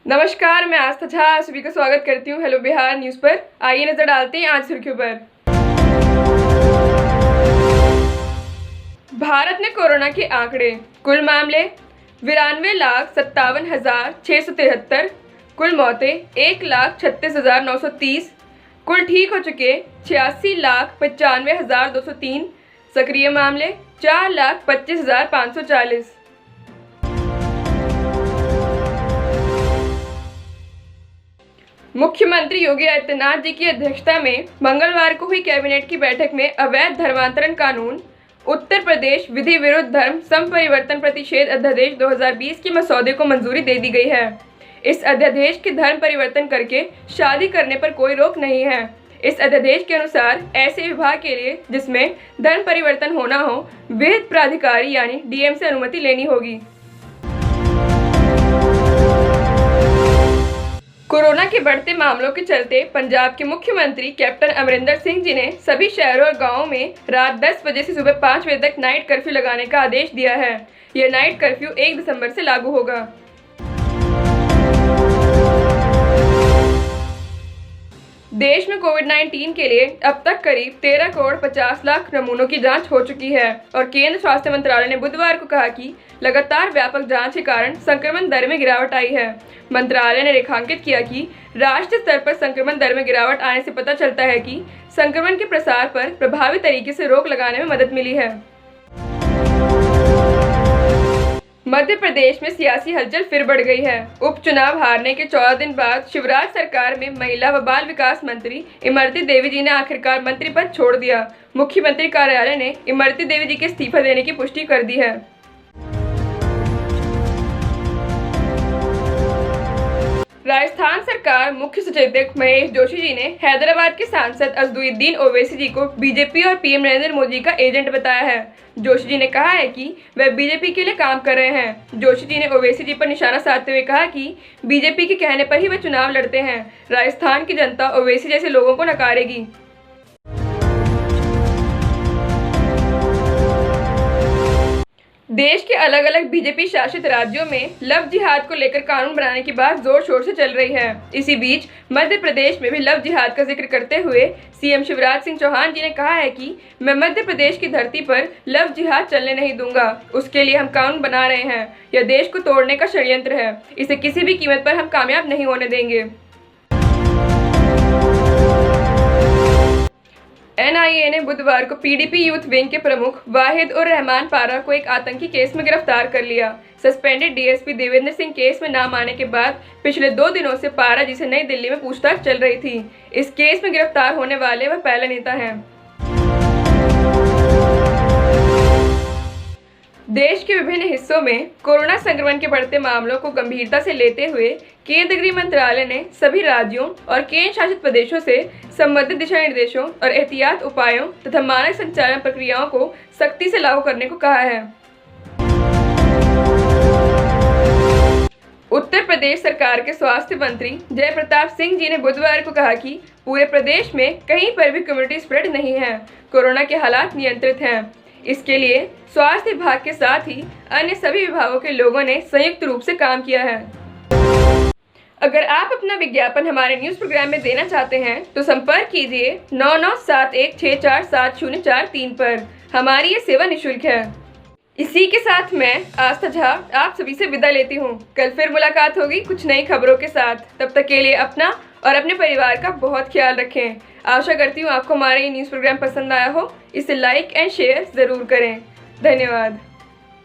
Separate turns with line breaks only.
नमस्कार, मैं आस्था झा सभी का स्वागत करती हूँ हेलो बिहार न्यूज़ पर। आइए नजर डालते हैं आज सुर्खियों पर। भारत में कोरोना के आंकड़े। कुल मामले 92,57,673। कुल मौतें 1,36,930। कुल ठीक हो चुके 86,95,203। सक्रिय मामले 4,25,540। मुख्यमंत्री योगी आदित्यनाथ जी की अध्यक्षता में मंगलवार को हुई कैबिनेट की बैठक में अवैध धर्मांतरण कानून, उत्तर प्रदेश विधि विरुद्ध धर्म संपरिवर्तन प्रतिषेध अध्यादेश 2020 के मसौदे को मंजूरी दे दी गई है। इस अध्यादेश के धर्म परिवर्तन करके शादी करने पर कोई रोक नहीं है। इस अध्यादेश के अनुसार ऐसे विवाह के लिए जिसमें धर्म परिवर्तन होना हो, विहित प्राधिकारी यानी डीएम से अनुमति लेनी होगी। कोरोना के बढ़ते मामलों के चलते पंजाब के मुख्यमंत्री कैप्टन अमरिंदर सिंह जी ने सभी शहरों और गांवों में रात 10 बजे से सुबह 5 बजे तक नाइट कर्फ्यू लगाने का आदेश दिया है। यह नाइट कर्फ्यू 1 दिसंबर से लागू होगा। देश में कोविड-19 के लिए अब तक करीब 13 करोड़ 50 लाख नमूनों की जांच हो चुकी है और केंद्र स्वास्थ्य मंत्रालय ने बुधवार को कहा कि लगातार व्यापक जांच के कारण संक्रमण दर में गिरावट आई है। मंत्रालय ने रेखांकित किया कि राष्ट्रीय स्तर पर संक्रमण दर में गिरावट आने से पता चलता है कि संक्रमण के प्रसार पर प्रभावी तरीके से रोक लगाने में मदद मिली है। मध्य प्रदेश में सियासी हलचल फिर बढ़ गई है। उपचुनाव हारने के 14 दिन बाद शिवराज सरकार में महिला व बाल विकास मंत्री इमरती देवी जी ने आखिरकार मंत्री पद छोड़ दिया। मुख्यमंत्री कार्यालय ने इमरती देवी जी के इस्तीफा देने की पुष्टि कर दी है। राजस्थान सरकार मुख्य सचेतक महेश जोशी जी ने हैदराबाद के सांसद अज़दुद्दीन ओवैसी जी को बीजेपी और पीएम नरेंद्र मोदी का एजेंट बताया है। जोशी जी ने कहा है कि वह बीजेपी के लिए काम कर रहे हैं। जोशी जी ने ओवैसी जी पर निशाना साधते हुए कहा कि बीजेपी के कहने पर ही वे चुनाव लड़ते हैं। राजस्थान की जनता ओवैसी जैसे लोगों को नकारेगी। देश के अलग अलग बीजेपी शासित राज्यों में लव जिहाद को लेकर कानून बनाने की बात जोर शोर से चल रही है। इसी बीच मध्य प्रदेश में भी लव जिहाद का जिक्र करते हुए सीएम शिवराज सिंह चौहान जी ने कहा है कि मैं मध्य प्रदेश की धरती पर लव जिहाद चलने नहीं दूंगा। उसके लिए हम कानून बना रहे हैं। यह देश को तोड़ने का षड्यंत्र है। इसे किसी भी कीमत पर हम कामयाब नहीं होने देंगे। एनआईए ने बुधवार को पीडीपी यूथ विंग के प्रमुख वाहिद उर रहमान पारा को एक आतंकी केस में गिरफ्तार कर लिया। Suspended DSP Devendra Singh case में नाम आने के बाद पिछले 2 दिनों से पारा जी से नई दिल्ली में पूछताछ चल रही थी। इस केस में गिरफ्तार होने वाले वह पहले नेता हैं। देश के विभिन्न हिस्सों में कोरोना संक्रमण के बढ़ते मामलों को गंभीरता से लेते हुए केंद्रीय गृह मंत्रालय ने सभी राज्यों और केंद्र शासित प्रदेशों से संबंधित दिशा निर्देशों और एहतियात उपायों तथा मानक संचालन प्रक्रियाओं को सख्ती से लागू करने को कहा है। उत्तर प्रदेश सरकार के स्वास्थ्य मंत्री जय प्रताप सिंह जी ने बुधवार को कहा कि पूरे प्रदेश में कहीं पर भी कम्युनिटी स्प्रेड नहीं है। कोरोना के हालात नियंत्रित हैं। इसके लिए स्वास्थ्य विभाग के साथ ही अन्य सभी विभागों के लोगों ने संयुक्त रूप से काम किया है। अगर आप अपना विज्ञापन हमारे न्यूज़ प्रोग्राम में देना चाहते हैं तो संपर्क कीजिए 9971644043 पर। हमारी ये सेवा निःशुल्क है। इसी के साथ मैं आस्था झा आप सभी से विदा लेती हूँ। कल फिर मुलाकात होगी कुछ नई खबरों के साथ। तब तक के लिए अपना और अपने परिवार का बहुत ख्याल रखें। आशा करती हूँ आपको हमारा ये न्यूज़ प्रोग्राम पसंद आया हो। इसे लाइक एंड शेयर ज़रूर करें। धन्यवाद।